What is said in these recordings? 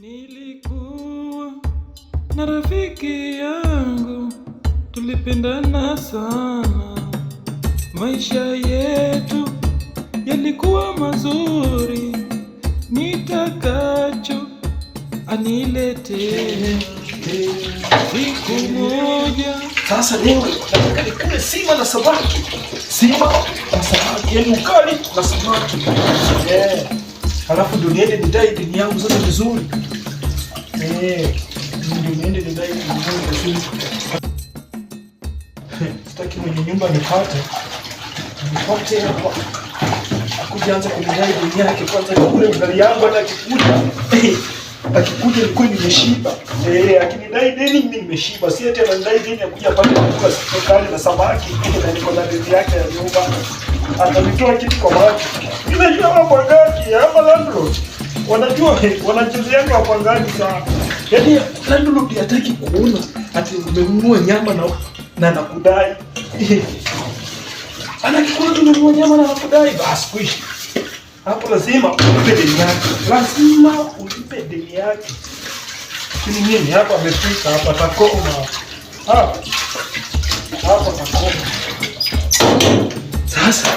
Nilikuwa na rafiki yangu, tulipendana sana. Maisha yetu yalikuwa mazuri, nitakacho aniletee. Siku moja sasa leo nataka nikule sima na samaki. Sima na samaki, yani ukali na samaki. Halafu ndio niende nidai deni yangu sasa vizuri. Ndio niende nidai deni yangu vizuri. Sitaki mwenye nyumba nipate hapa. Akujaanza kunidai deni yake kwanza kule ugali yangu hata akikuja. Akikuja nilikuwa nimeshiba. Akinidai deni mimi nimeshiba. Si eti anadai deni akuja pale kwa sukari na samaki na niko na deni yake ya nyumba. Atanitoa kitu kwa maji. Ninajua wapangaji ama landlord. Wanachezea wapangaji sana. Yaani landlord hataki kuona ati umenunua nyama na nakudai. Anakikuona tununua nyama na nakudai basi kuishi. Hapo lazima ulipe deni yake. Lazima ulipe deni yake. Kini nini hapa amefika hapa takoma. Hapa takoma. Sasa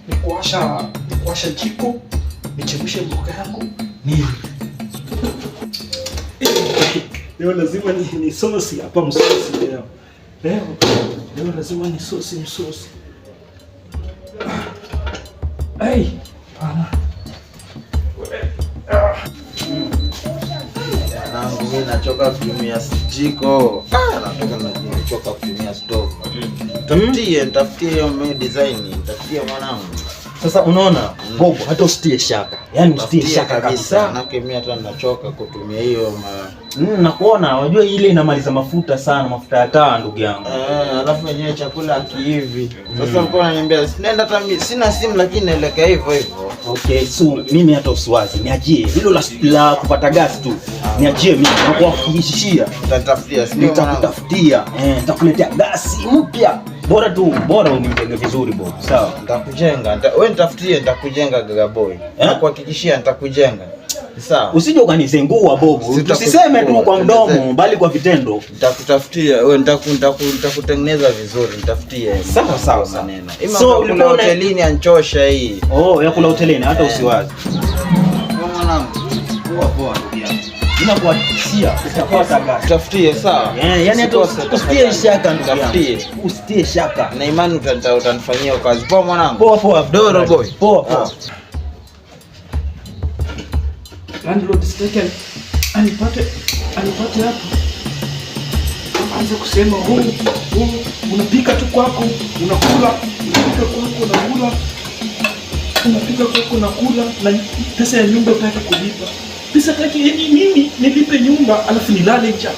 nikuasha jiko, nichemshe mboga yangu nini. Leo lazima ni sosi hapa msosi leo. Leo lazima ni sosi msosi. Mimi nachoka kutumia jiko. Nachoka kutumia stove. Nitafutie hiyo design, nitafutie mwanangu. Sasa unaona Bobo, hata usitie shaka. Yaani usitie shaka kabisa. Na mimi hata ninachoka kutumia hiyo nakuona, unajua ile inamaliza mafuta sana, mafuta ya taa ndugu yangu. Alafu yenyewe chakula kihivi. Sasa mko ananiambia nenda hata sina simu lakini naelekea hivyo. Okay, so mimi hata usiwazi. Niachie hilo la kupata gas tu. Niachie mimi nakuhakikishia. Nitakutafutia. Nitakuletea gasi mpya. Bora unijenge vizuri Bobo. Sawa? Nitakujenga. Wewe nitafutie, nitakujenga gaga boy. Nakuhakikishia nitakujenga. Sawa. Usije ukanizengua Bobo. Tusiseme tu kwa mdomo bali kwa vitendo. Nitakutafutia. Wewe nitakutengeneza vizuri, nitafutie. Sawa maneno. So ulikuwa hotelini anchosha hii. Ya kula hotelini hata usiwazi. Mwanangu, poa ndugu yangu. Ninakuhakikishia utapata gasi. Tafutie sawa. Yaani hata usitie shaka ndugu yangu. Usitie shaka. Na imani utanifanyia kazi. Poa mwanangu. Poa. Doro boy. Poa. Landlord sitaki anipate hapa. Anza kusema unapika tu kwako, unakula, unapika kwako unakula na pesa ya nyumba utaki kulipa. Pesa taki mimi nilipe nyumba alafu nilale njaa.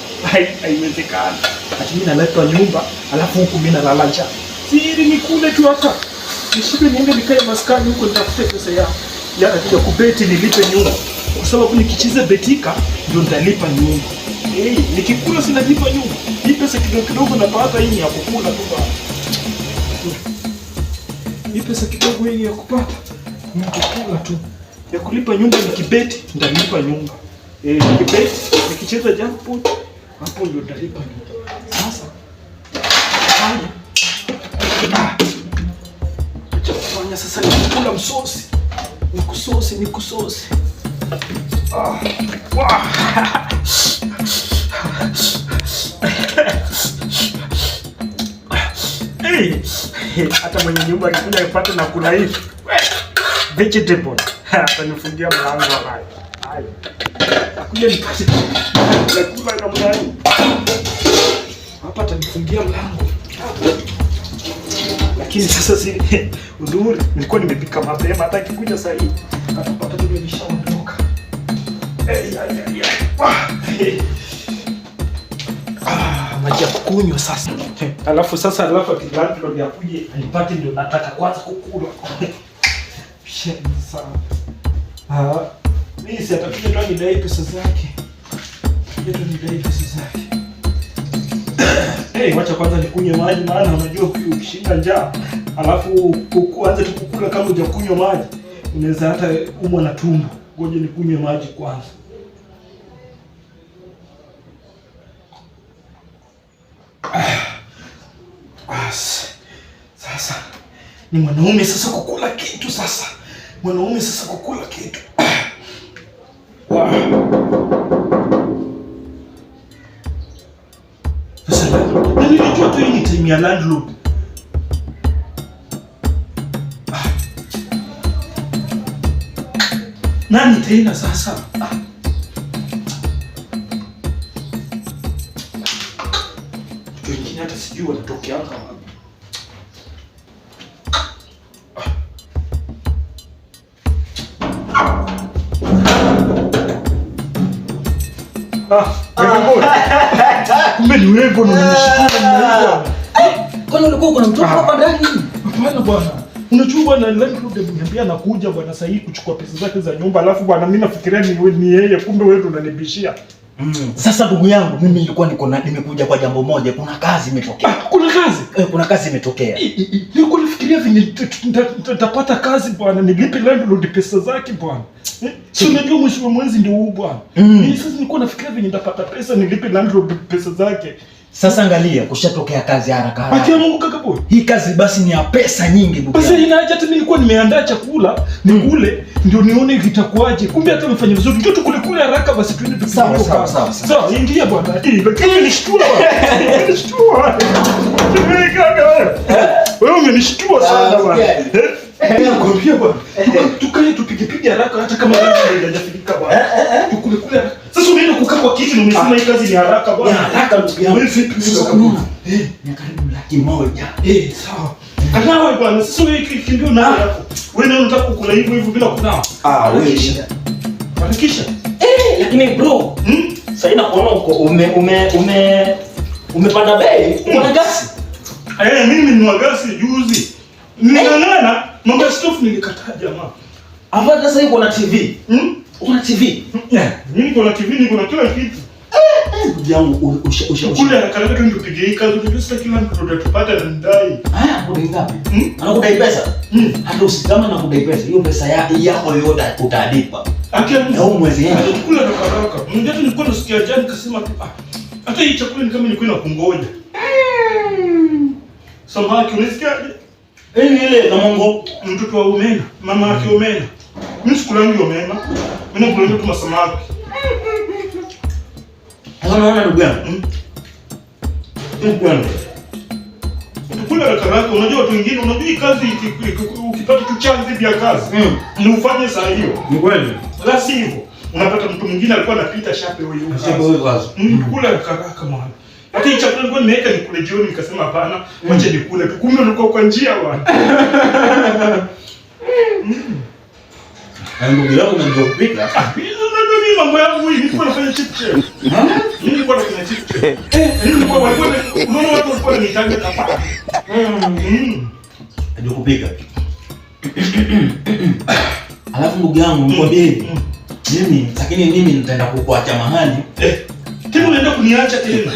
Haiwezekani. Ati mimi nalipa nyumba alafu huku mimi nalala njaa. Siri nikule tu hata. Nishibe niende nikae maskani huko nitafute pesa ya kubeti nilipe nyumba. Kwa sababu nikicheza betika ndio nitalipa nyumba. Nikikula sinalipa nyumba. Hii pesa kidogo napata hii ya kukula tu bana. Hii pesa kidogo hii ya kupata ni kukula tu. Ya kulipa nyumba nikibeti nitalipa nyumba. Nikibeti nikicheza jackpot hapo ndio nitalipa nyumba. Sasa fanya. Acha kufanya sasa nikula msosi. Nikusosi. Hata mwenye nyumba akikuja apate na kula hivi vegetable atanifungia mlango hayo. Akuja nipate kula na mlango hapa atanifungia mlango. Lakini sasa si udhuri nilikuwa nimepika mapema, hata akikuja saa hii atapata ndio nishaondoka. Maji ya kunywa sasa. Alafu landlord yakuje alipate ndio nataka kwanza kukula. Sawa. Mimi si atakuja ndo nidai pesa zake. Wacha kwanza nikunywe maji maana unajua ukishinda njaa alafu kuanza tu kukula kama hujakunywa maji unaweza hata umwa na tumbo. Ngoja nikunywe maji kwanza. Sasa ni mwanaume sasa kukula kitu sasa. Mwanaume sasa kukula kitu. Sasa nilijua tu hii ni time ya landlord. Nani tena sasa? Wengine hata sijui wanatokea hapa wapi. Kumbe ni wewe bwana, unanishtua na Kwani ulikuwa kuna mtoto hapa ndani? Hapana bwana. Unajua bwana, landlord aliniambia anakuja bwana sasa hivi kuchukua pesa zake za nyumba, alafu bwana mimi nafikiria ni yeye, kumbe wewe ndo unanibishia. Sasa ndugu yangu, mimi nilikuwa nimekuja kwa jambo moja, kuna kazi imetokea. Kuna kazi? Kuna kazi imetokea. Nilikuwa nafikiria venye nitapata kazi bwana, nilipe landlord pesa zake bwana. Si unajua mwisho wa mwezi ndio huu bwana. Sasa nilikuwa nafikiria venye nitapata pesa nilipe landlord pesa zake. Sasa angalia, kushatokea kazi haraka haraka. Akia Mungu kaka boy. Hii kazi basi ni ya pesa nyingi ndugu. Pesa inaje? Hata mimi nilikuwa nimeandaa chakula, nikule ndio nione itakuwaje. Kumbe hata mfanya vizuri. Ndio tukule haraka basi tuende tukule. Sawa, ingia bwana. Lakini nishtua bwana. Nishtua. Wewe umenishtua sana bwana. Nakwambia bwana. Tukae tupige haraka hata kama hajafika bwana. Tukule haraka. Sasa unaenda kukaa kwa kiti na umesema hii kazi ni haraka bwana. Haraka ndugu yangu. Wewe vipi sasa? Ni karibu 100,000. Sawa. Kanawe bwana, sasa wewe kimbio na yako. Wewe ndio unataka kukula hivyo bila kunawa. Wewe Hakikisha. Lakini bro, sasa nakuona uko umepanda bei. Uko na gasi? Mimi ni gasi juzi. Ningangana, mambo ya stove nilikataa jamaa. Hapa sasa uko na TV. Uko na TV? Mimi niko na TV, niko na kila kitu. Ndugu yangu kule anakaraka tu nipige hii kazi, ndio sasa kila mtu tutatupata na ndai. Kudai ngapi? Anakudai pesa? Hata usikama na kudai pesa, hiyo pesa yako yote utalipa. Akia Mungu. Na mwezi yako. Kula na karaka. Mmoja tu nilikuwa nasikia jana nikasema tu hata hii chakula ni kama nilikuwa nakungoja. Samaki unasikiaje? Ile kama Mungu mtoto wa Omena, mama yake Omena. Mimi sikulangi Omena. Mimi nakula tu masamaki. Unaona ndugu yangu? Ndugu yangu. Tukula haraka, unajua watu wengine, unajua hii kazi ukipata tu chance vya kazi, ni ufanye saa hiyo. Ni kweli. La sivyo, unapata mtu mwingine alikuwa anapita shape wewe hiyo. Shape wewe kazi. Tukula haraka mwana. Hata hii chakula nilikuwa nimeweka nikule jioni nikasema hapana, wacha nikule tu. Kumbe ulikuwa kwa njia bwana. Ndugu yangu unajua kupika? Mimi mambo yangu hii nilikuwa nafanya chip chef. Mimi nilikuwa nafanya chip chef. Nilikuwa unaona watu walikuwa wanitanga kapa. Ndio kupika. Alafu ndugu yangu nikwambie mimi, lakini mimi nitaenda kukuacha mahali. Tena unaenda kuniacha tena.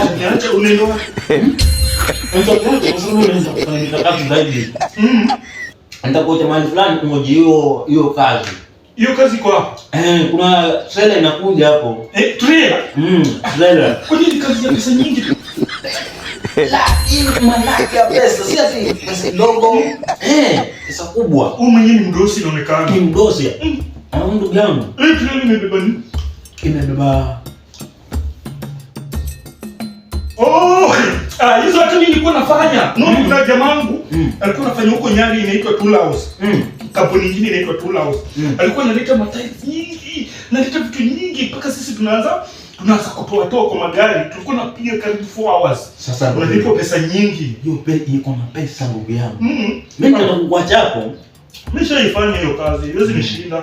Kuniacha unaenda wapi? Nitakuacha mahali fulani kungoje hiyo kazi. Hiyo kazi kwa hapo? Kuna trailer inakuja hapo. Trailer? Trailer. Kwa nini kazi ya pesa nyingi tu? Hii manake ya pesa, si ati pesa ndogo. Pesa kubwa. Wewe mwenyewe ni mdosi inaonekana. Ni mdosi. Ndugu yangu. Trailer imebeba nini? Imebeba hizo hata mimi nilikuwa nafanya. Kuna jamaa wangu alikuwa anafanya huko Nyali inaitwa Tool House. Kampuni nyingine inaitwa Tool House. Alikuwa analeta matiles nyingi, analeta vitu nyingi mpaka sisi tunaanza kutoa kwa magari. Tulikuwa tunapiga karibu 4 hours. Sasa unalipa pesa nyingi. Hiyo iko na pesa ndugu yangu. Mimi nataka kukuacha hapo. Nimeshaifanya hiyo kazi. Iwezi nishinda.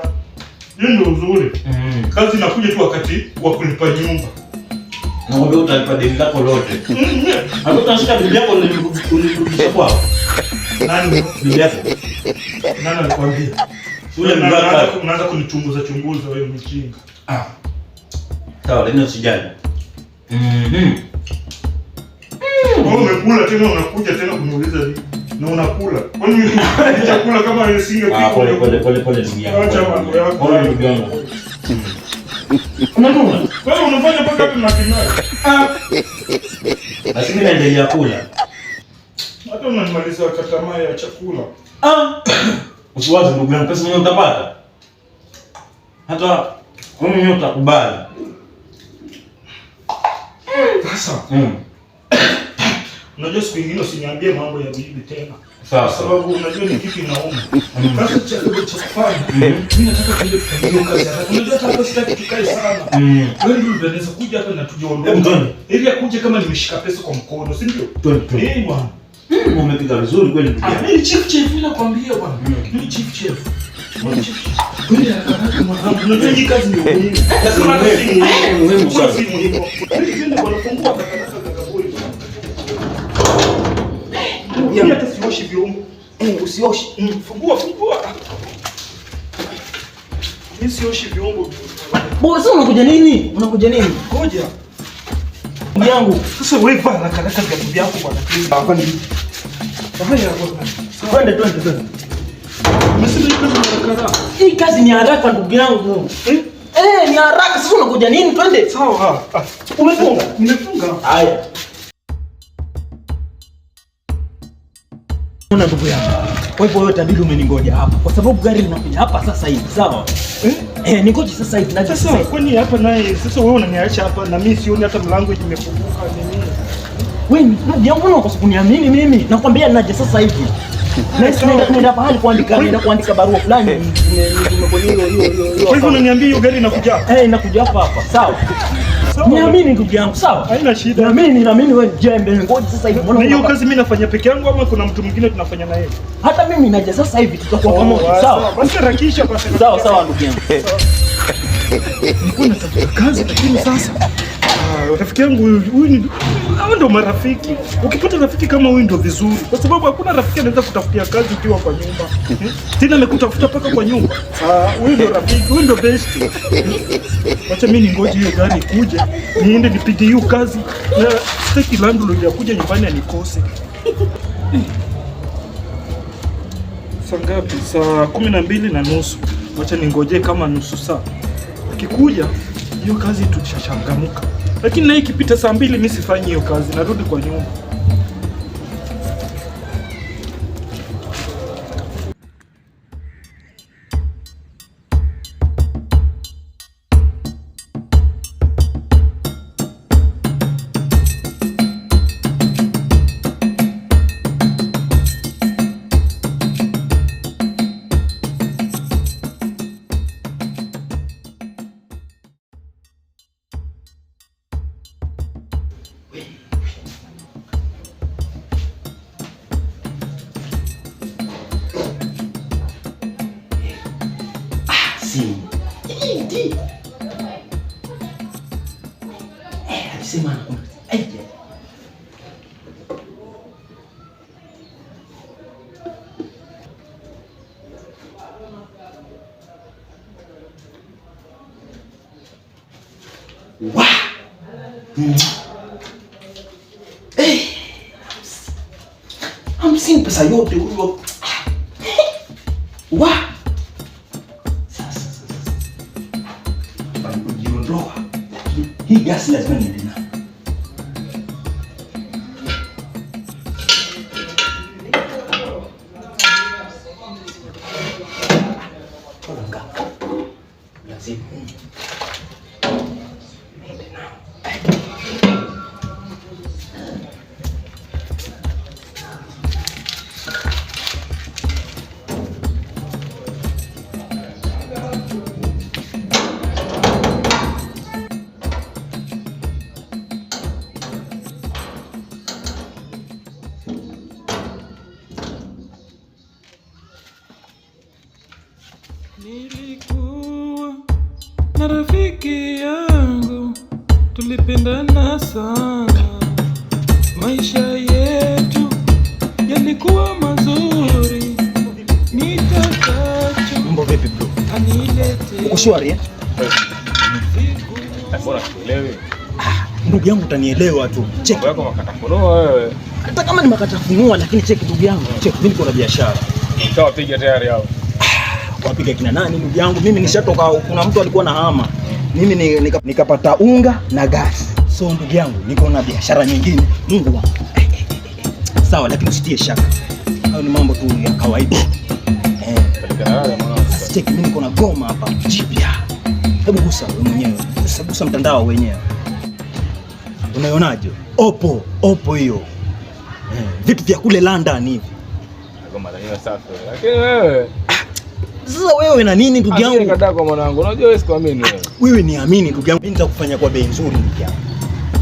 Hiyo ndio uzuri. Kazi inakuja tu wakati wa kulipa nyumba. Na wewe utalipa deni lako lote. Hapo utashika bibi yako ulirudisha kwao. Nani bibi yako? Nani alikwambia? Ule mgaka unaanza kunichunguza wewe mjinga. Sawa, lakini usijali. Wewe umekula tena unakuja tena kuniuliza hivi. na unakula. Kwani chakula kama isingepikwa? Pole ndugu yangu. Acha mambo yako. Pole ndugu yangu. Unanuna? Wewe unafanya mpaka hapo na kinai. Lakini naendelea kula. Hata unanimaliza tamaa ya chakula. Usiwaze ndugu yangu, pesa mwenyewe utapata. Hata wewe mwenyewe utakubali. Sasa. Unajua siku nyingine usiniambie mambo ya bibi tena. Sawa. Sababu unajua ni kitu inauma. Sasa cha kufanya. Mimi nataka tuende kufanya kazi. Unajua hata sitaki tukae sana. Wewe ndio unaweza kuja hapa na tujiondoe. Ili akuje kama nimeshika pesa kwa mkono, si ndio? Bwana. Umepiga vizuri kweli ndugu yangu. Mimi chief mimi nakwambia bwana. Mimi chief. Kweli haraka mwanangu. Unajua hii kazi ndio muhimu. Lazima ni muhimu sana. Twende kwa nafungua kakaburi. Mimi hata sioshi vyombo. Usioshi. Fungua. Mimi sioshi vyombo. Sasa unakuja nini? Ngoja. Ndugu yangu. Sasa wewe bana haraka viatu vyako bwana. Hapa ni. Haya bwana. Twende. Hii kazi ni haraka ndugu yangu. Ni haraka. Sasa unakuja nini? Twende. Sawa. Umefunga? Nimefunga. Haya. Una ndugu yangu. Kwa hivyo wewe tabidi umeningoja hapa. Kwa sababu gari linakuja hapa sasa hivi. Sawa? Ningoje sasa hivi. Naje sasa. Kwani hapa naye sasa wewe unaniacha hapa na mimi sioni hata mlango imefunguka nini? Wewe ndugu yangu unakosa kuniamini mimi. Nakwambia naje sasa hivi. Naenda pahali kuandika barua fulani. Kwa hivyo unaniambia hiyo gari inakuja? Inakuja hapa. Sawa. Niamini ndugu yangu, sawa? Haina shida. Niamini wewe jembe. Ngoja sasa hivi. Na hiyo kazi mimi nafanya peke yangu ama kuna mtu mwingine tunafanya na yeye? Hata mimi naja sasa hivi tutakuwa pamoja, sawa? Basi harakisha basi. Sawa ndugu yangu. Nilikuwa natafuta kazi lakini sasa rafiki yangu huyu ndio marafiki. Ukipata rafiki kama huyu ndio vizuri. Kwa sababu hakuna rafiki anaweza kutafutia kazi ukiwa kwa nyumba. Tena amekutafuta paka kwa nyumba. Huyu ndio rafiki, huyu ndio best. Acha mimi ningoje hiyo gari ikuje, niende nipige hiyo kazi. Na sitaki landlord ya kuja nyumbani anikose. Saa ngapi? Saa 12:30. Acha ningoje kama nusu saa. Akikuja hiyo kazi tutashachangamuka. Lakini na ikipita saa 2 mimi sifanyi hiyo kazi, narudi kwa nyumba. Alisema hamsini pesa yote huyo. Sasa kujiondoa, hii gasi lazima niende nayo. Lazima niende nayo. Nilikuwa na rafiki yangu, tulipendana sana, maisha yetu yalikuwa mazuri. Nitakacho Mambo vipi bro? anilete. Uko shwari eh? Mbona tuelewe? Ndugu yangu utanielewa tu. Cheki. Mambo yako makatafunua wewe. Hata kama ni makatafunua lakini cheki ndugu yangu. Cheki mimi niko na biashara. Utawapiga tayari hao. Wapiga kina nani ndugu yangu? Mimi nishatoka, kuna mtu alikuwa na hama. Mimi nikapata unga na gasi. So ndugu yangu niko na biashara nyingine. Mungu wangu. Sawa lakini usitie shaka. Hayo ni mambo tu ya kawaida. Cheki mimi niko na goma hapa jipya. Hebu gusa wewe mwenyewe. Gusa mtandao wenyewe. Unaionaje? Oppo hiyo. Vitu vya kule London hivi. Goma la safi. Lakini wewe sasa wewe na nini ndugu yangu? Nikadaa kwa mwanangu. Unajua wewe sikuamini wewe. Wewe niamini ndugu yangu. Mimi nitakufanya kwa bei nzuri ndugu yangu.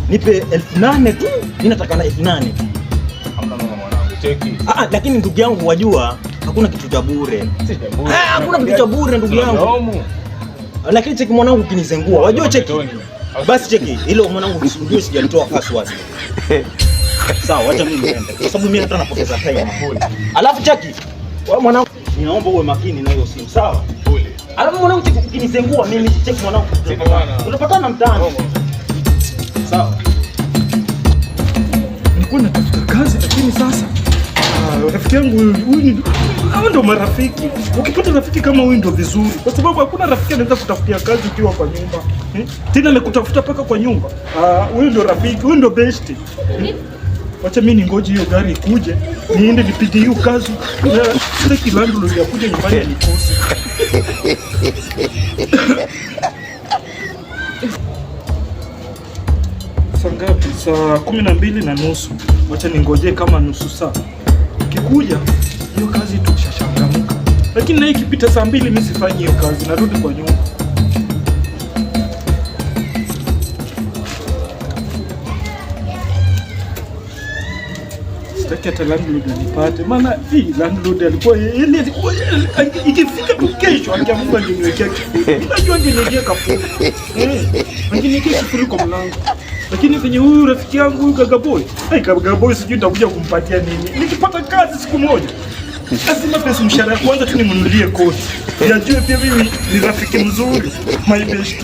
Nipe 8,000 tu. Mimi nataka na 8,000 tu. Hamna mama mwanangu. Cheki. Lakini ndugu yangu wajua hakuna kitu cha bure. Si cha bure. Hakuna kitu cha bure ndugu yangu. Lakini cheki mwanangu ukinizengua. Wajua cheki. Basi cheki hilo mwanangu usijue sijalitoa password. Sawa, acha mimi niende. Kwa sababu mimi hata napoteza time. Alafu cheki. Wewe mwanangu ninaomba uwe makini na hiyo simu, sawa? Alafu mwanangu cheki ukinizengua mimi cheki mwanangu. Tunapatana mtaani. Sawa. Nilikuwa natafuta kazi lakini sasa rafiki yangu huyu hao ndio marafiki. Ukipata rafiki kama huyu ndio vizuri. Kwa sababu hakuna rafiki anaweza kutafutia kazi ukiwa kwa nyumba. Tena amekutafuta paka kwa nyumba. Huyu ndio rafiki, huyu ndio best. Wacha mimi ningoje hiyo gari ikuje, niende nipige hiyo kazi. Sasa kilandu ndio yakuje nyumbani nikose. Saa ngapi? Saa 12:30. Wacha ningoje kama nusu saa. Ikikuja hiyo kazi tushashangamka. Lakini na ikipita saa 2 mimi sifanyi hiyo kazi, narudi kwa nyumba. Sitaki hata landlord anipate. Maana hii landlord alikuwa ikifika tu kesho angeamua angeniwekea kifuli. Unajua angeniwekea kafuli. Angeniwekea kifuli kwa mlango. Lakini venye huyu rafiki yangu huyu Gagaboy, Gagaboy sijui nitakuja kumpatia nini. Nikipata kazi siku moja, lazima pesa mshahara ya kwanza tu nimnunulie koti. Yajue pia mimi ni rafiki mzuri, my best.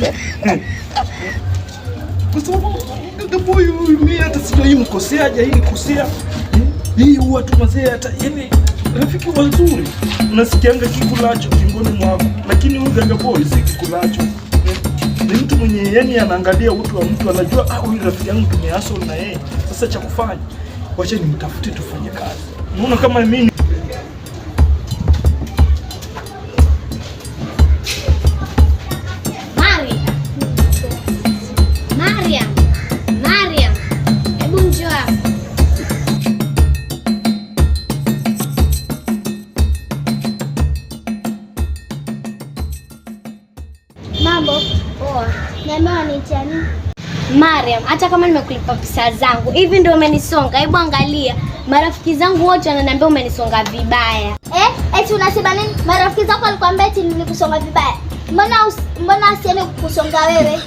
Kwa sababu Gagaboy huyu mimi hata sijui mkoseaje, hii kosea. Hii huwa tu mazee hata yani rafiki wazuri. Unasikianga kikulacho kingoni mwako, lakini huyu Gagaboy si kikulacho. Ni mtu mwenye yani anaangalia utu wa mtu, anajua huyu rafiki yangu tumeasol na yeye. Sasa cha kufanya, wacha nimtafute tufanye kazi. Unaona kama mimi Mariam. Hebu njoo. Mambo. Niambia nitia nini? Mariam, hata kama nimekulipa pesa zangu, hivi ndio umenisonga. Hebu angalia. Marafiki zangu wote wananiambia umenisonga vibaya. Eti unasema nini? Marafiki zako walikwambia eti nilikusonga vibaya. Mbona asiende kukusonga wewe?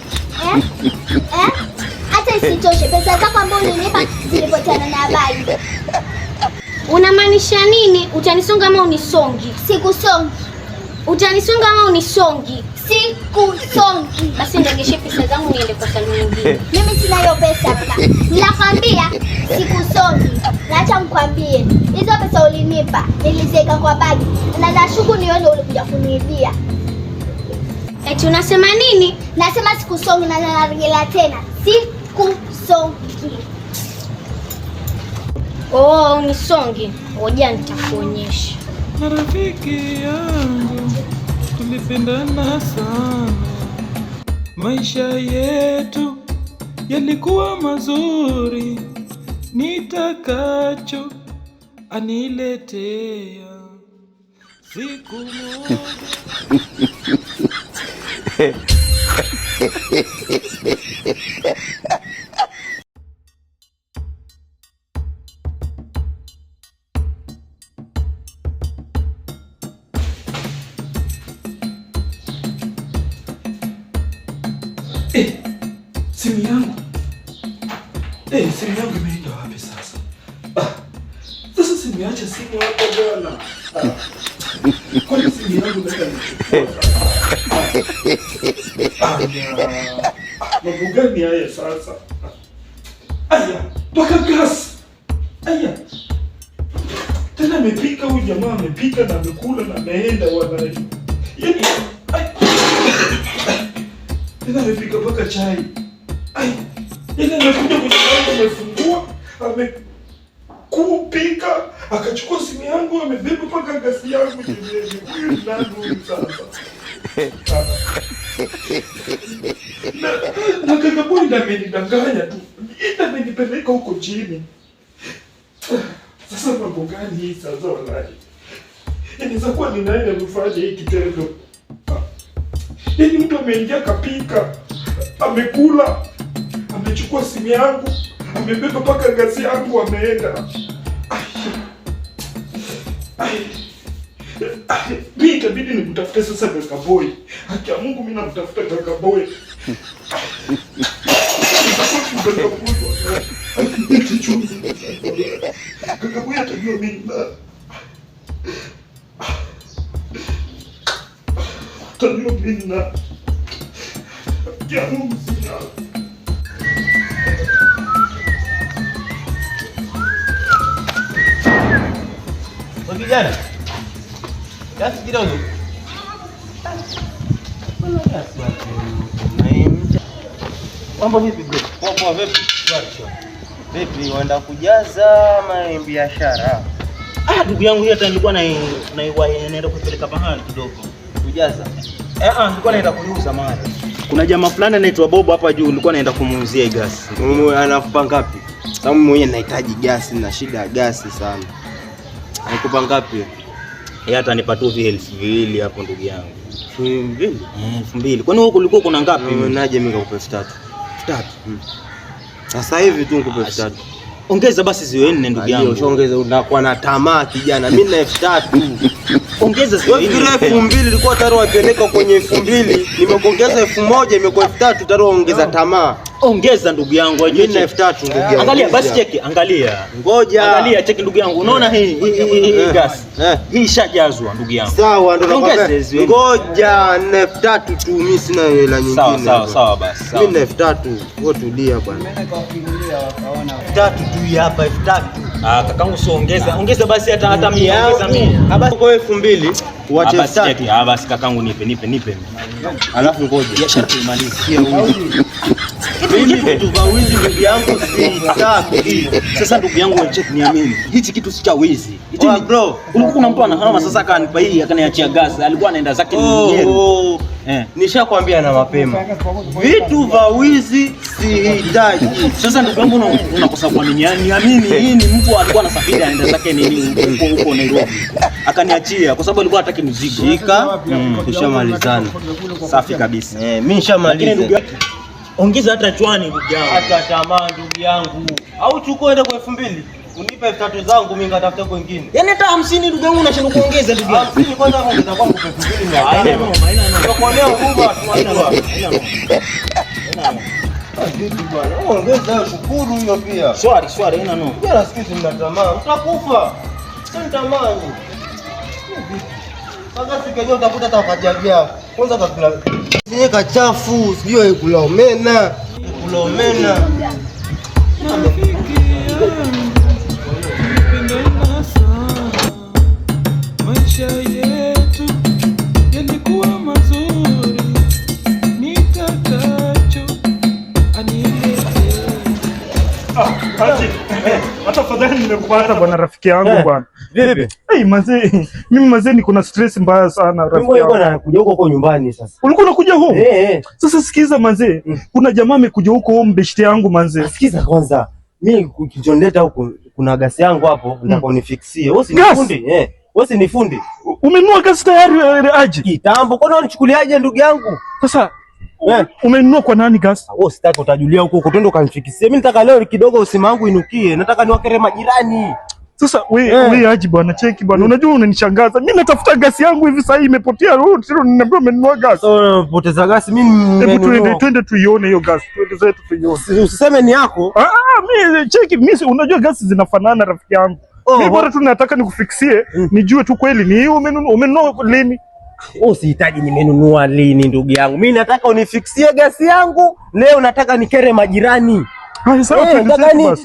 Hata isitoshe pesa zako ambazo ulinipa zilipoteana na habari. Unamaanisha nini? Utanisonga ama unisongi? Sikusongi. Utanisonga ama unisongi? Sikusongi. Basi niregeshe pesa zangu niende kwa saluni nyingine. Mimi sina hiyo pesa baba. Ninakwambia sikusongi. Naacha nikwambie. Hizo pesa ulinipa niliziweka kwa bagi. Na nashuku ni wewe ndio ulikuja kuniibia. Eti unasema nini? Nasema sikusongi na narejelea tena. Sikusongi. Unisongi. Ngoja nitakuonyesha. Marafiki yangu tulipendana sana, maisha yetu yalikuwa mazuri, nitakacho aniletea siku moja. Simu yangu. Simu yangu imeenda wapi sasa? Sasa simeacha simu hapo bwana. Kwa nini simu yangu imeenda nichukua? Mambo gani haya sasa? Aya, paka gas. Aya. Tena amepika huyu jamaa, amepika na amekula na ameenda wanai. Yaani tena amepika paka chai. Ai. Yaani amekuja kwenye mlango amefungua, amekupika, akachukua simu yangu, amebeba paka gasi yangu yenyewe. Huyu nani sasa? Na kaka boy ndo amenidanganya tu. Ita amenipeleka huko chini. Sasa mambo gani hii sasa wallahi? Inaweza kuwa ni nani amefanya hii kitendo? Yaani mtu ameingia kapika, amekula, amechukua simu yangu, amebeba paka gasi yangu, ameenda. Mimi itabidi nimtafute sasa kaka boy. Haki ya Mungu mimi namtafuta kaka boy. Kaka boy atajua mimi na atajua mimi na ya Mungu sina. Kijana. Gasi kidogo. Mambo vipi bro? Poa vipi? Vipi waenda kujaza ama biashara? Ndugu yangu hii hata nilikuwa naenda kupeleka mahali kidogo. Kujaza? Nilikuwa naenda kuuza mahali. Kuna jamaa fulani anaitwa Bobo hapa juu, nilikuwa naenda kumuuzia gasi. Anakupa ngapi? Sababu mimi mwenyewe nahitaji gasi na shida ya gasi sana. Anakupa ngapi? Yeye atanipa tu 2,000 hapo ndugu yangu. 2,000? 2,000. Kwani wewe kulikuwa kuna ngapi? Naje mimi nikupe 3,000. 3,000. Sasa hivi tu nikupe 3,000. Ongeza basi ziwe 4 ndugu yangu. Ushaongeza, unakuwa na tamaa kijana. Mimi na 3,000. Ongeza ziwe 2,000 ilikuwa tayari wapeleka kwenye 2,000. Nimekuongeza 1,000 imekuwa 3,000 tayari ongeza tamaa. Ongeza ndugu yangu. Mimi na 3,000 ndugu yangu. Angalia basi cheki, angalia. Ngoja. Angalia cheki ndugu yangu. Unaona hii gas. Hii ishajazwa ndugu yangu. Sawa ndio nakwambia. Ngoja na 3,000 tu, mimi sina hela nyingine. Sawa basi. Mimi na 3,000. Wewe tulia bwana. 3,000 tu hapa 3,000. Kakangu sio ongeza basi hata mimi ongeza mimi. Basi kwa 2,000 uache 3,000. Basi kakangu nipe. Alafu ngoja. Biashara tuimalizie huyu. Vitu vya wizi ndugu yangu sitaki. Sasa ndugu yangu check niamini. Hichi kitu si cha wizi. Hichi ni bro. Ulikuwa kuna mtu anahama sasa akanipa hii akaniachia gas. Alikuwa anaenda zake Nyeri. Nishakwambia na mapema. Vitu vya wizi sihitaji. Sasa ndugu yangu unakosa kwa nini? Niamini hii ni mtu alikuwa anasafiri anaenda zake huko Nairobi. Akaniachia kwa sababu alikuwa hataki mzigo. Shika. Tushamalizana. Safi kabisa. Mimi nishamaliza. Ongeza hata chwani ndugu yangu. Acha tamaa ndugu yangu. Au chukua enda kwa 2,000. Unipe 3,000 zangu mimi ngatafuta kwingine. Yaani hata 50 ndugu yangu unashindwa kuongeza ndugu yangu. 50 kwanza ongeza kwangu kwa 2,000. Haina noma. Kwa leo huma tu vipi bwana? Ongeza shukuru hiyo pia. Swari haina noma. Bwana sikizi mna tamaa. Utakufa. Sio tamani. Sasa sikijua utakuta tafajia. Kwanza kakula. Sije kachafu, sijui kula omena. Maisha yetu yalikuwa mazuri, nitakacho anieleze. Hata fadhali nimekupata bwana rafiki yangu bwana. Vipi? Mazee, mimi mazee niko na stress mbaya sana rafiki yangu. Mbona anakuja huko nyumbani sasa? Ulikuwa unakuja home? Sasa sikiza mazee, kuna jamaa amekuja huko home beshte yangu mazee. Sikiza kwanza. Mimi ukijondeta huko kuna gasi yangu hapo, nataka unifiksie. Wewe si fundi? Wewe si fundi? Umenunua gasi tayari aje? Kitambo, kwani unichukuliaje ndugu yangu? Sasa umenunua kwa nani gasi? Wewe sitaki utajulia huko twende ukanifiksie. Mimi nataka leo kidogo usima wangu inukie. Nataka niwakere majirani. Sasa wewe aje bwana, cheki bwana. Unajua unanishangaza. Mimi natafuta gasi yangu hivi sasa hii imepotea. Sio niambia umenunua gasi. So poteza gasi mimi. Hebu twende tuione hiyo gasi. Twende zetu tuione. Usiseme ni yako. Mimi cheki, mimi unajua gasi zinafanana rafiki yangu. Mimi bora tu nataka nikufiksie, nijue tu kweli ni hiyo umenunua lini. Usihitaji nimenunua lini ndugu yangu. Mimi nataka unifiksie gasi yangu. Leo nataka nikere majirani.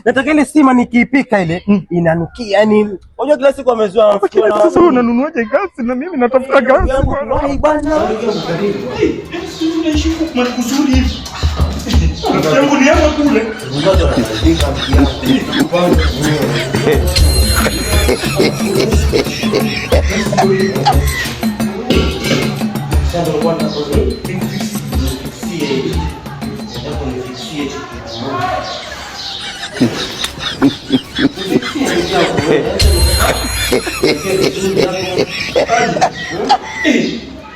Nataka ile sima nikiipika ile inanukia, yani unajua kila siku amezoea mafuta. Sasa wewe unanunuaje gasi na mimi natafuta gasi bwana? Wai bwana. Unaishi kwa kuzuri hivi. Yangu ni hapa kule.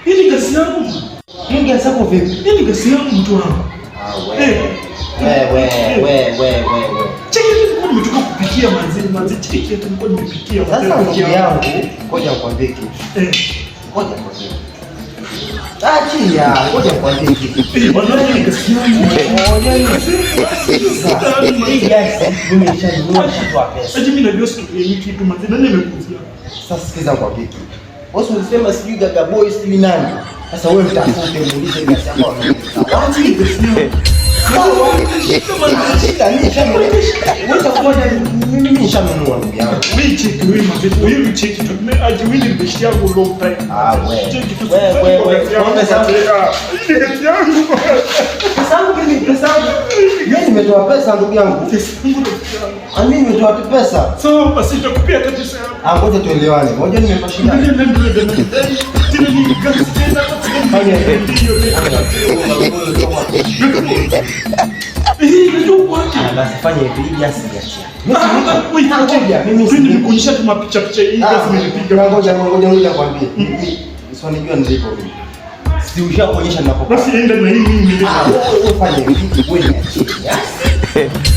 Hili gasi yangu. Hii gasi yako vipi? Hili gasi yangu mtu wangu. Wewe. Cheki nilikuwa nimetoka kupikia manzi cheki nilikuwa nimepikia. Sasa ndugu yangu, ngoja nikwambie kitu. Ngoja nikwambie. Achia, ngoja nikwambie kitu. Bwana hili gasi yangu. Hii gasi nimeshanunua kwa pesa. Sasa mimi najua hii kitu manzi nani amekuzia. Sasa sikiza nikwambie kitu. Wewe unasema sijui Gaga Boy sijui nani. Sasa wewe mtafute muulize gasi yako wapi. Wapi gasi yangu? Mimi nishanunua ndugu yangu. Wewe cheki wewe mzee, wewe cheki tu. Ajiwini bishi yangu long time. Wewe. Pesa yangu. Mimi nimetoa pesa ndugu yangu. Mimi nimetoa pesa. Sawa basi nitakupia hata pesa yangu. Ngoja tuelewane. Ngoja nimepata shida. Tena ni gasi tena. Basi fanya hivi gasi Mimi nikuonyesha tu mapicha hii gasi nimepiga. Ngoja kwambie. Sio nijua nilipo mimi. Si ushakuonyesha ninapokuwa. Basi enda na hii mimi ndio. Wewe fanya hivi wewe niachie.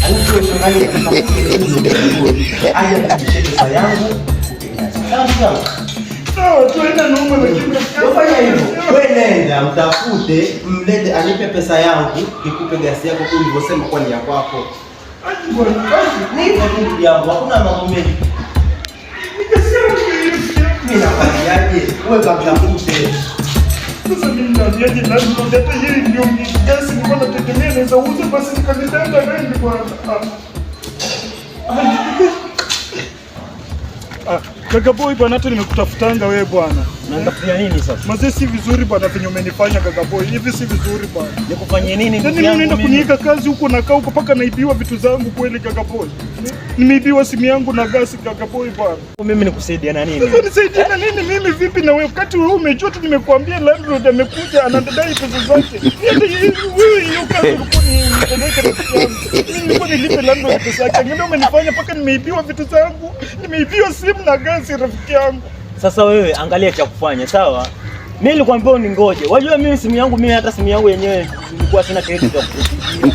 Alafu wewe angalia kama aje kubishia pesa yangu. Sawa, tuenda naomba lakini fanya hivyo. Wewe nenda mtafute, mlete anipe pesa yangu, nikupe gasi yako ulivyosema kwa ni ya kwako. Ni ndugu yangu, hakuna mambo mengi. Mimi nakwambiaje? Wewe kamtafute. Sasa mimi naambiaje lazima data hii ndio gasi nilikuwa nategemea naweza uza basi nikanitenda rendi bwana. Gaga Boy bwana, hata nimekutafutanga wewe bwana. Unatafutia nini sasa? Mazee si vizuri bwana venye umenifanya Gaga Boy. Hivi si vizuri bwana. Nikufanyie nini ndugu yangu? yangu? Unaenda kuniiga kazi huko na kaa huko paka naibiwa vitu zangu kweli Gaga Boy. Nimeibiwa simu yangu na gasi Gaga Boy bwana. Mimi nikusaidia na nini? Sasa nisaidie na nini mimi vipi na wewe wakati wewe umejua tu nimekuambia landlord amekuja anadai pesa zake. Wewe hiyo kazi ulikuwa nipeleke rafiki yangu. Mimi nilikuwa nilipe landlord pesa yake. Ndio umenifanya paka nimeibiwa vitu zangu. Nimeibiwa simu na gasi rafiki yangu. Sasa wewe angalia cha kufanya, sawa? Mimi nilikwambia uningoje. Wajua mimi hata simu yangu yenyewe nilikuwa sina credit ya kutumia.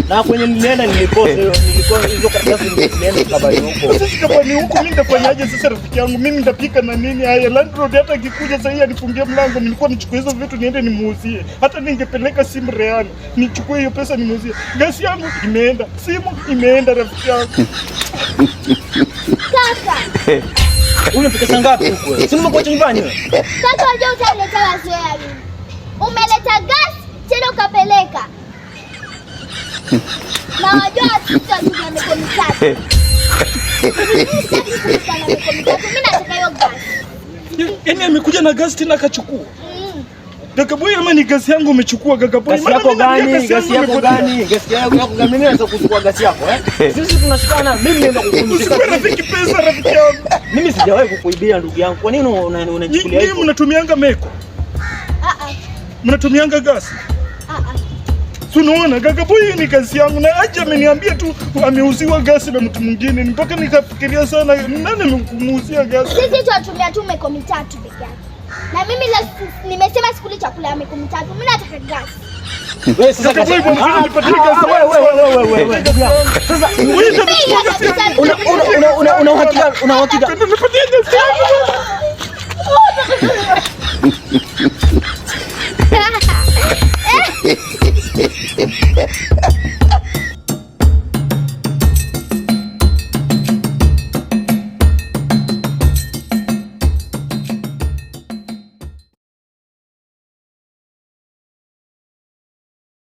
Na kwenye nilienda nilikosa hizo karatasi nilienda kabari huko. Sasa kabari huko mimi nitafanyaje sasa rafiki yangu? Mimi nitapika na nini? Haya landlord hata akikuja sasa hii anifungie mlango, nilikuwa nichukue hizo vitu niende nimuuzie. Hata ningepeleka simu real, nichukue hiyo pesa nimuuzie. Gasi yangu imeenda, simu imeenda rafiki yangu. Kaka. Unafika saa ngapi huko? Si nimekuacha nyumbani wewe? Kaka unajua utaleta mazoea mimi. Umeleta gasi tena ukapeleka. Na wajua sisi tuna mikono mitatu. Mimi nataka hiyo gasi. Yaani amekuja na gasi tena akachukua. Gaga Boy ama ni gasi yangu umechukua Gaga Boy? Gasi yako gani? Gasi yako gani? Gasi yako gani? Mimi naweza kuchukua gasi yako Sisi tunashikana, mimi naenda kukunyeshika. Rafiki pesa rafiki yangu. Mimi sijawahi kukuibia ndugu yangu. Kwa nini unachukulia hivyo? Nyinyi mnatumianga meko? Mnatumianga gasi? Tunaona Gaga Boy ni gasi yangu na aje ameniambia tu ameuziwa gasi na mtu mwingine. Mpaka nikafikiria sana nani amekuuzia gasi? Sisi tunatumia tu meko mitatu pekee yake. Na mimi nimesema sikuli chakula ya meko mitatu. Mimi nataka gasi. Wewe sasa wewe sasa una uhakika